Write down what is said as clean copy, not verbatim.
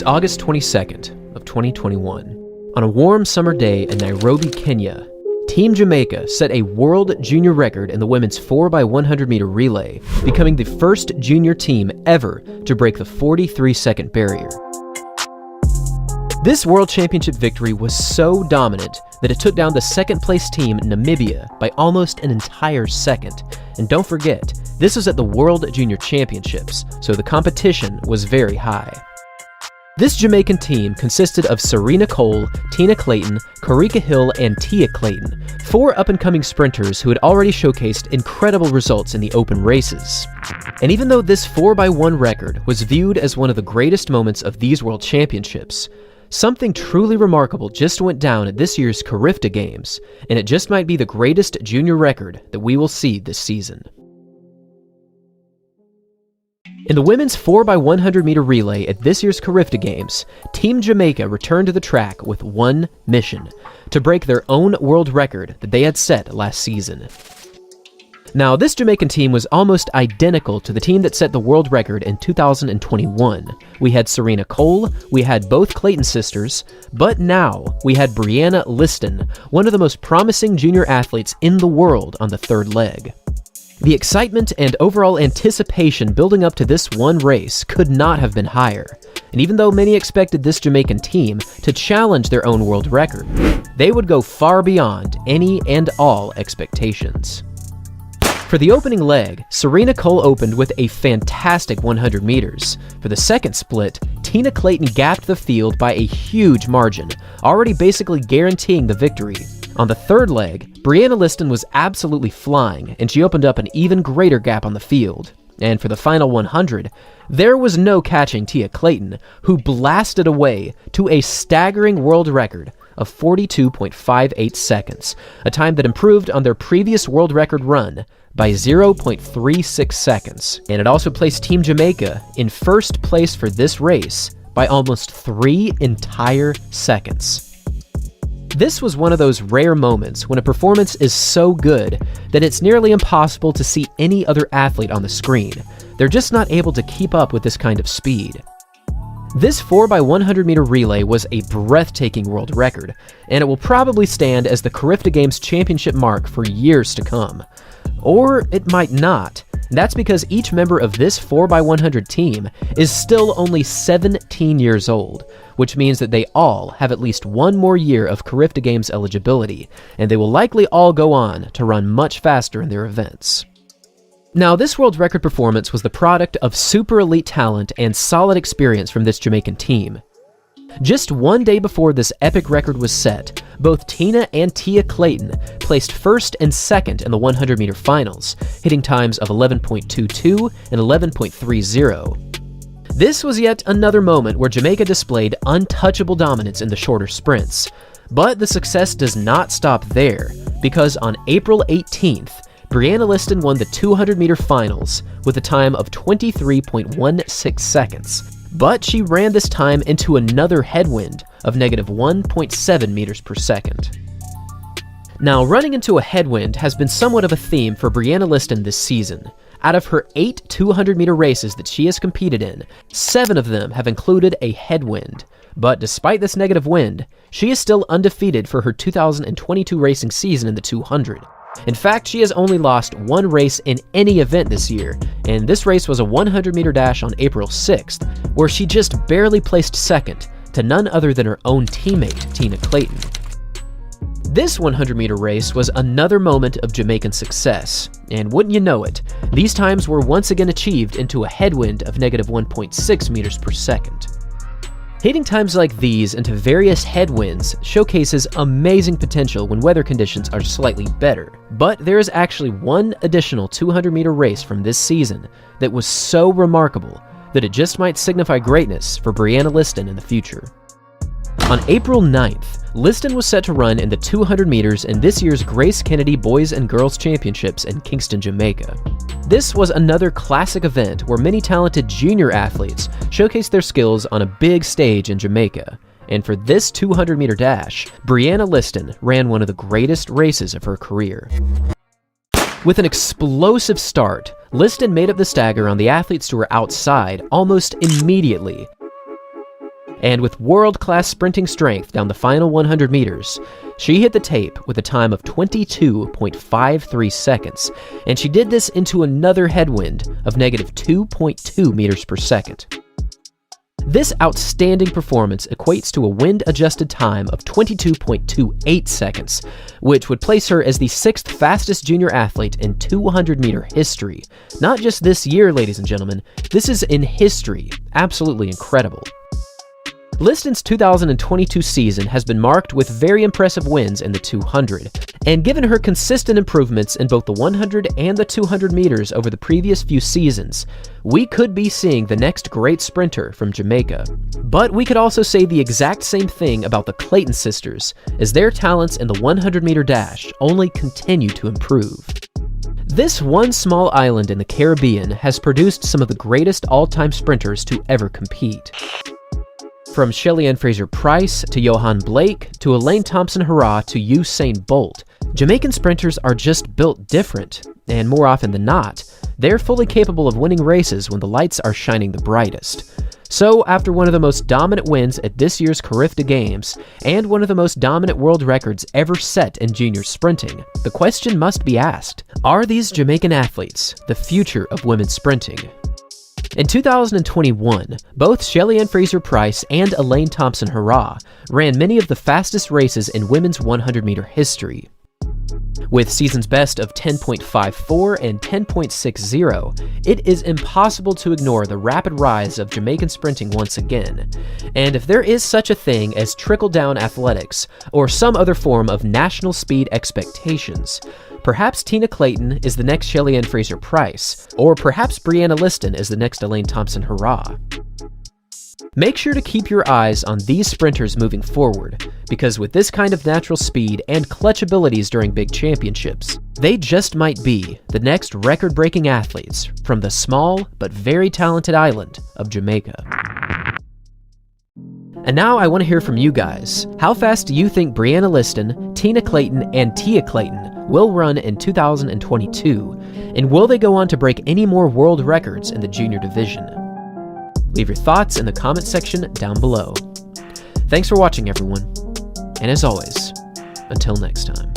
It's August 22nd of 2021. On a warm summer day in Nairobi, Kenya, Team Jamaica set a world junior record in the women's 4x100 meter relay, becoming the first junior team ever to break the 43-second barrier. This world championship victory was so dominant that it took down the second-place team, Namibia, by almost an entire second. And don't forget, this was at the World Junior Championships, so the competition was very high. This Jamaican team consisted of Serena Cole, Tina Clayton, Karika Hill, and Tia Clayton, four up-and-coming sprinters who had already showcased incredible results in the open races. And even though this 4x1 record was viewed as one of the greatest moments of these World Championships, something truly remarkable just went down at this year's Carifta Games, and it just might be the greatest junior record that we will see this season. In the women's 4x100 meter relay at this year's Carifta Games, Team Jamaica returned to the track with one mission: to break their own world record that they had set last season. Now, this Jamaican team was almost identical to the team that set the world record in 2021. We had Serena Cole, we had both Clayton sisters, but now we had Brianna Lyston, one of the most promising junior athletes in the world, on the third leg. The excitement and overall anticipation building up to this one race could not have been higher. And even though many expected this Jamaican team to challenge their own world record, they would go far beyond any and all expectations. For the opening leg, Serena Cole opened with a fantastic 100 meters. For the second split, Tina Clayton gapped the field by a huge margin, already basically guaranteeing the victory. On the third leg, Brianna Lyston was absolutely flying, and she opened up an even greater gap on the field. And for the final 100, there was no catching Tia Clayton, who blasted away to a staggering world record of 42.58 seconds, a time that improved on their previous world record run by 0.36 seconds. And it also placed Team Jamaica in first place for this race by almost 3 entire seconds. This was one of those rare moments when a performance is so good that it's nearly impossible to see any other athlete on the screen. They're just not able to keep up with this kind of speed. This 4x100 meter relay was a breathtaking world record, and it will probably stand as the Carifta Games championship mark for years to come. Or it might not. That's because each member of this 4x100 team is still only 17 years old, which means that they all have at least one more year of Carifta Games eligibility, and they will likely all go on to run much faster in their events. Now, this world record performance was the product of super elite talent and solid experience from this Jamaican team. Just one day before this epic record was set, both Tina and Tia Clayton placed first and second in the 100 meter finals, hitting times of 11.22 and 11.30. This was yet another moment where Jamaica displayed untouchable dominance in the shorter sprints. But the success does not stop there, because on April 18th, Brianna Lyston won the 200 meter finals with a time of 23.16 seconds. But she ran this time into another headwind of negative 1.7 meters per second. Now, running into a headwind has been somewhat of a theme for Brianna Lyston this season. Out of her 8 200 meter races that she has competed in, 7 of them have included a headwind. But despite this negative wind, she is still undefeated for her 2022 racing season in the 200. In fact, she has only lost one race in any event this year, and this race was a 100 meter dash on April 6th, where she just barely placed second to none other than her own teammate, Tina Clayton. This 100 meter race was another moment of Jamaican success, and wouldn't you know it, these times were once again achieved into a headwind of negative 1.6 meters per second. Hitting times like these into various headwinds showcases amazing potential when weather conditions are slightly better. But there is actually one additional 200 meter race from this season that was so remarkable that it just might signify greatness for Brianna Lyston in the future. On April 9th, Lyston was set to run in the 200 meters in this year's Grace Kennedy Boys and Girls Championships in Kingston, Jamaica. This was another classic event where many talented junior athletes showcased their skills on a big stage in Jamaica. And for this 200 meter dash, Brianna Lyston ran one of the greatest races of her career. With an explosive start, Lyston made up the stagger on the athletes who were outside almost immediately. And with world-class sprinting strength down the final 100 meters, she hit the tape with a time of 22.53 seconds, and she did this into another headwind of negative 2.2 meters per second. This outstanding performance equates to a wind-adjusted time of 22.28 seconds, which would place her as the 6th fastest junior athlete in 200-meter history. Not just this year, ladies and gentlemen, this is in history. Absolutely incredible. Lyston's 2022 season has been marked with very impressive wins in the 200, and given her consistent improvements in both the 100 and the 200 meters over the previous few seasons, we could be seeing the next great sprinter from Jamaica. But we could also say the exact same thing about the Clayton sisters, as their talents in the 100-meter dash only continue to improve. This one small island in the Caribbean has produced some of the greatest all-time sprinters to ever compete. From Shelly-Ann Fraser-Pryce to Johan Blake to Elaine Thompson-Herah to Usain Bolt, Jamaican sprinters are just built different, and more often than not, they're fully capable of winning races when the lights are shining the brightest. So, after one of the most dominant wins at this year's Carifta Games, and one of the most dominant world records ever set in junior sprinting, the question must be asked, are these Jamaican athletes the future of women's sprinting? In 2021, both Shelly-Ann Fraser-Pryce and Elaine Thompson-Herah ran many of the fastest races in women's 100-meter history. With season's best of 10.54 and 10.60, it is impossible to ignore the rapid rise of Jamaican sprinting once again. And if there is such a thing as trickle-down athletics, or some other form of national speed expectations, perhaps Tina Clayton is the next Shelly-Ann Fraser-Pryce, or perhaps Brianna Lyston is the next Elaine Thompson-Herah. Make sure to keep your eyes on these sprinters moving forward, because with this kind of natural speed and clutch abilities during big championships, they just might be the next record-breaking athletes from the small but very talented island of Jamaica. And now I want to hear from you guys. How fast do you think Brianna Lyston, Tina Clayton, and Tia Clayton will run in 2022? And will they go on to break any more world records in the junior division? Leave your thoughts in the comment section down below. Thanks for watching, everyone. And as always, until next time.